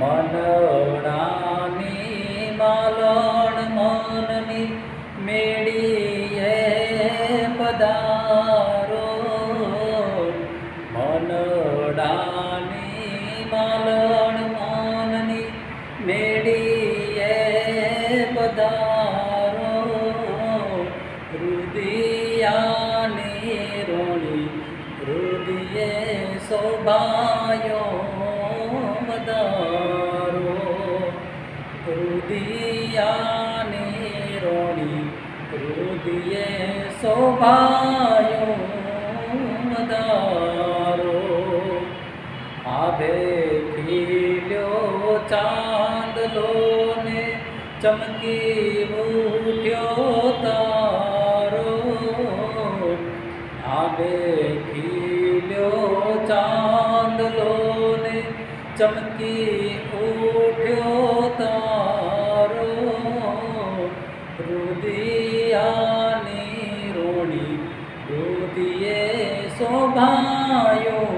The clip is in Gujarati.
મનડાની માલણ મનની મેળીએ પધારો મનડાની માલણ મનની મેળીએ પધારો રુદિયાની રોણી રુદિયે શોભાયો વધારો રુદિયાની રોણી રુદિયે શોભાયો વધારો આભે ખીલ્યો ચાંદલો ને ચમકી ઉઠ્યો તારો આભે ખીલ્યો ચાંદલો ને ચમકી ઉઠ્યો તારો રુદિયાની રોણી રુદિયે શોભાયો